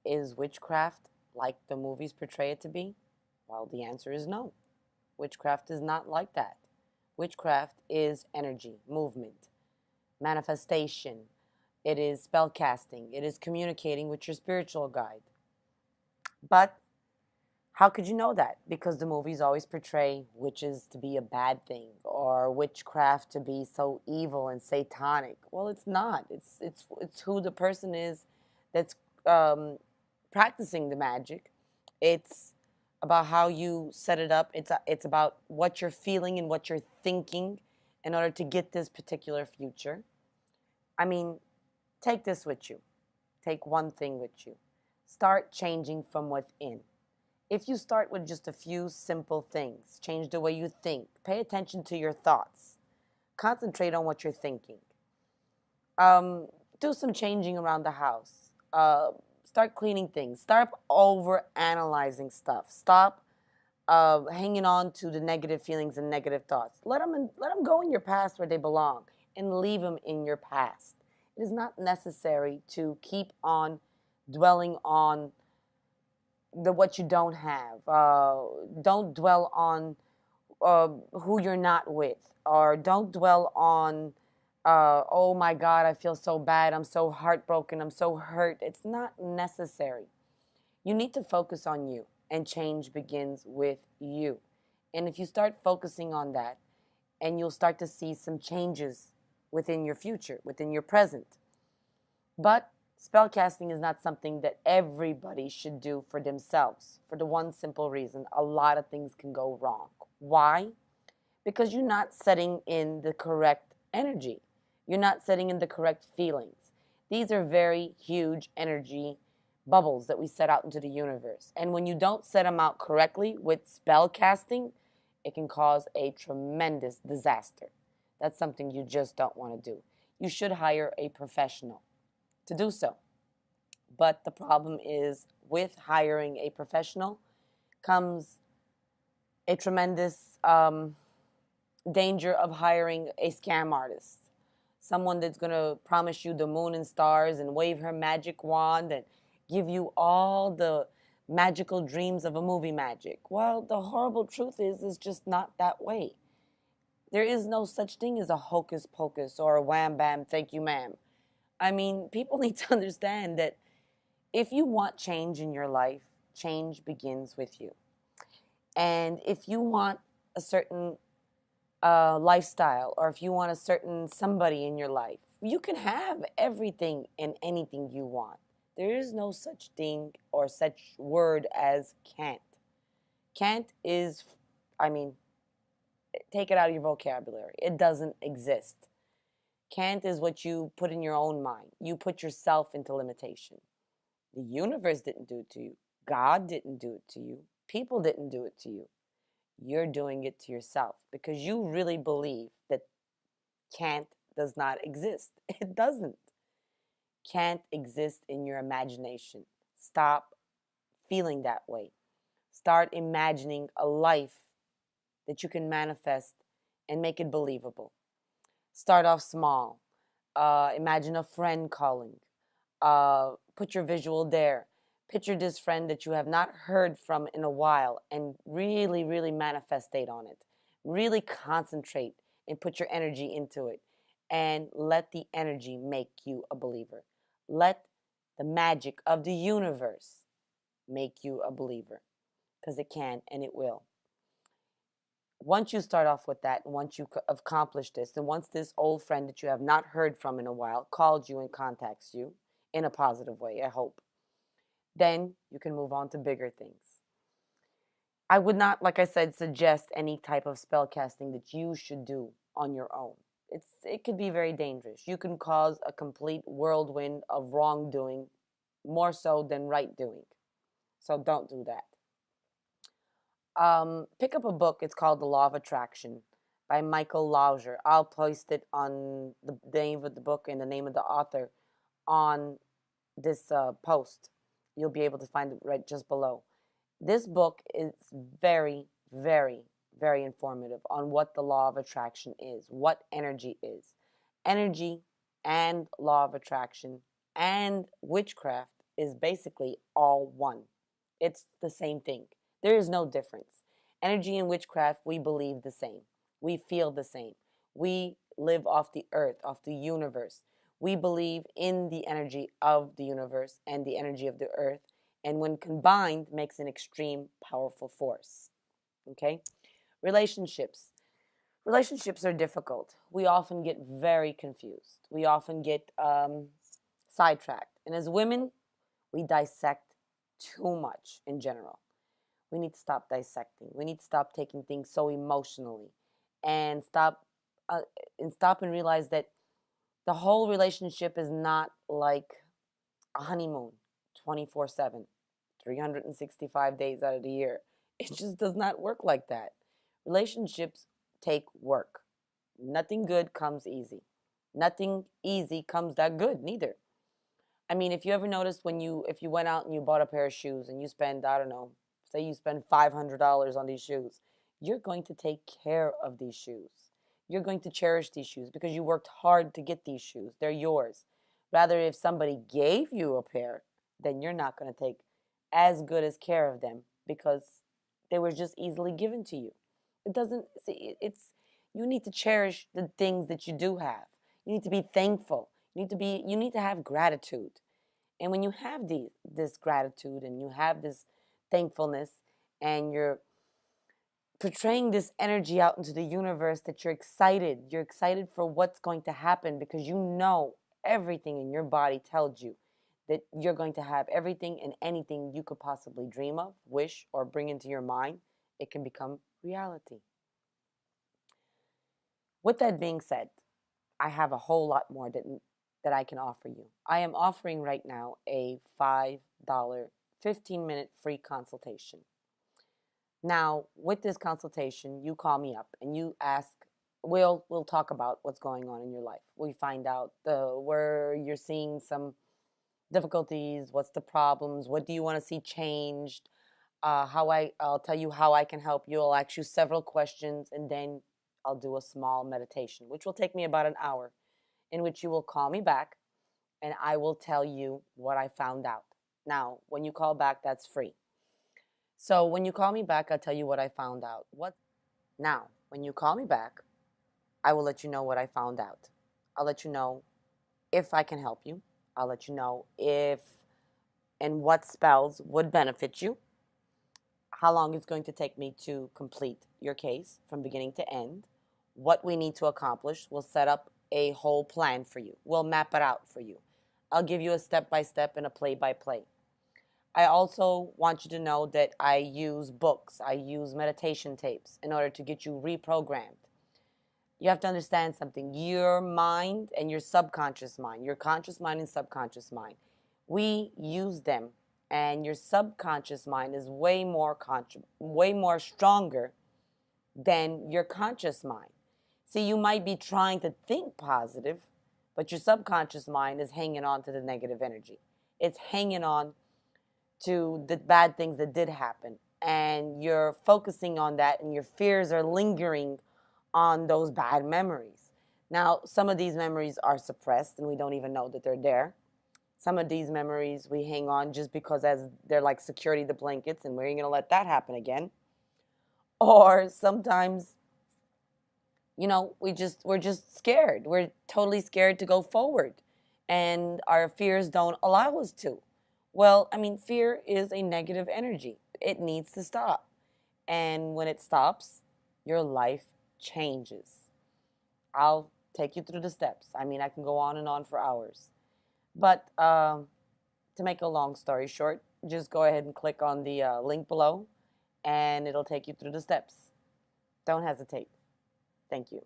Is witchcraft like the movies portray it to be? Well, the answer is no. Witchcraft is not like that. Witchcraft is energy, movement, manifestation. It is spell casting. It is communicating with your spiritual guide. But how could you know that? Because the movies always portray witches to be a bad thing or witchcraft to be so evil and satanic. Well, it's not. It's who the person is that's um, practicing the magic. It's about how you set it up. It's about what you're feeling and what you're thinking in order to get this particular future. I mean, take this with you. Take one thing with you. Start changing from within. If you start with just a few simple things, change the way you think, pay attention to your thoughts, concentrate on what you're thinking, um, do some changing around the house, start cleaning things, start over analyzing stuff, stop hanging on to the negative feelings and negative thoughts. Let them go in your past where they belong and leave them in your past. It is not necessary to keep on dwelling on the what you don't have. Don't dwell on who you're not with, or don't dwell on, oh my God, I feel so bad. I'm so heartbroken. I'm so hurt. It's not necessary. You need to focus on you, and change begins with you. And if you start focusing on that, and you'll start to see some changes within your future, within your present. But spellcasting is not something that everybody should do for themselves, for the one simple reason a lot of things can go wrong. Why? Because you're not setting in the correct energy. You're not setting in the correct feelings. These are very huge energy bubbles that we set out into the universe. And when you don't set them out correctly with spell casting, it can cause a tremendous disaster. That's something you just don't want to do. You should hire a professional to do so. But the problem is, with hiring a professional comes a tremendous danger of hiring a scam artist. Someone that's going to promise you the moon and stars and wave her magic wand and give you all the magical dreams of a movie magic. Well, the horrible truth is, it's just not that way. There is no such thing as a hocus pocus or a wham bam, thank you, ma'am. I mean, people need to understand that if you want change in your life, change begins with you. And if you want a certain lifestyle, or if you want a certain somebody in your life, you can have everything and anything you want. There is no such thing or such word as can't. Can't is, I mean, take it out of your vocabulary. It doesn't exist. Can't is what you put in your own mind. You put yourself into limitation. The universe didn't do it to you. God didn't do it to you. People didn't do it to you. You're doing it to yourself because you really believe that can't does not exist. It doesn't. Can't exist in your imagination. Stop feeling that way. Start imagining a life that you can manifest and make it believable. Start off small. Imagine a friend calling. Put your visual there. Picture this friend that you have not heard from in a while and really, really manifestate on it. Really concentrate and put your energy into it. And let the energy make you a believer. Let the magic of the universe make you a believer. Because it can and it will. Once you start off with that, and once you accomplish this, and once this old friend that you have not heard from in a while calls you and contacts you in a positive way, I hope, then you can move on to bigger things. I would not, like I said, suggest any type of spell casting that you should do on your own. It could be very dangerous. You can cause a complete whirlwind of wrongdoing, more so than right doing. So don't do that. Pick up a book. It's called The Law of Attraction by Michael Lauger. I'll post it on the name of the book and the name of the author on this post. You'll be able to find it right just below. This book is very, very, very informative on what the law of attraction is, what energy is. Energy and law of attraction and witchcraft is basically all one. It's the same thing. There is no difference. Energy and witchcraft, we believe the same. We feel the same. We live off the earth, off the universe. We believe in the energy of the universe and the energy of the earth, and when combined, makes an extreme, powerful force. Okay? Relationships. Relationships are difficult. We often get very confused. We often get sidetracked. And as women, we dissect too much in general. We need to stop dissecting. We need to stop taking things so emotionally, and uh, stop and realize that the whole relationship is not like a honeymoon 24/7, 365 days out of the year. It just does not work like that. Relationships take work. Nothing good comes easy. Nothing easy comes that good neither. I mean, if you ever noticed if you went out and you bought a pair of shoes and you spend, I don't know, say you spend $500 on these shoes, you're going to take care of these shoes. You're going to cherish these shoes because you worked hard to get these shoes. They're yours. Rather, if somebody gave you a pair, then you're not going to take as good as care of them because they were just easily given to you. It doesn't, see, you need to cherish the things that you do have. You need to be thankful. You need to have gratitude. And when you have this gratitude and you have this thankfulness, and you're portraying this energy out into the universe, that you're excited for what's going to happen, because you know everything in your body tells you that you're going to have everything and anything you could possibly dream of, wish, or bring into your mind. It can become reality. With that being said, I have a whole lot more that I can offer you. I am offering right now a $5 15-minute free consultation. Now, with this consultation, you call me up and you ask, we'll talk about what's going on in your life. We find out where you're seeing some difficulties, what's the problems, what do you want to see changed, I'll tell you how I can help you. I'll ask you several questions, and then I'll do a small meditation, which will take me about an hour, in which you will call me back and I will tell you what I found out. Now, when you call back, that's free. So when you call me back, I'll tell you what I found out. Now, when you call me back, I will let you know what I found out. I'll let you know if I can help you. I'll let you know if and what spells would benefit you, how long it's going to take me to complete your case from beginning to end, what we need to accomplish. We'll set up a whole plan for you. We'll map it out for you. I'll give you a step-by-step and a play-by-play. I also want you to know that I use books, I use meditation tapes in order to get you reprogrammed. You have to understand something. Your mind and your subconscious mind, your conscious mind and subconscious mind, we use them, and your subconscious mind is way more stronger than your conscious mind. See, you might be trying to think positive, but your subconscious mind is hanging on to the negative energy. It's hanging on to the bad things that did happen, and you're focusing on that, and your fears are lingering on those bad memories. Now, some of these memories are suppressed and we don't even know that they're there. Some of these memories we hang on just because as they're like security the blankets, and we ain't gonna let that happen again. Or sometimes, we're just scared. We're totally scared to go forward, and our fears don't allow us to. Well, I mean, fear is a negative energy. It needs to stop. And when it stops, your life changes. I'll take you through the steps. I mean, I can go on and on for hours. But to make a long story short, just go ahead and click on the link below, and it'll take you through the steps. Don't hesitate. Thank you.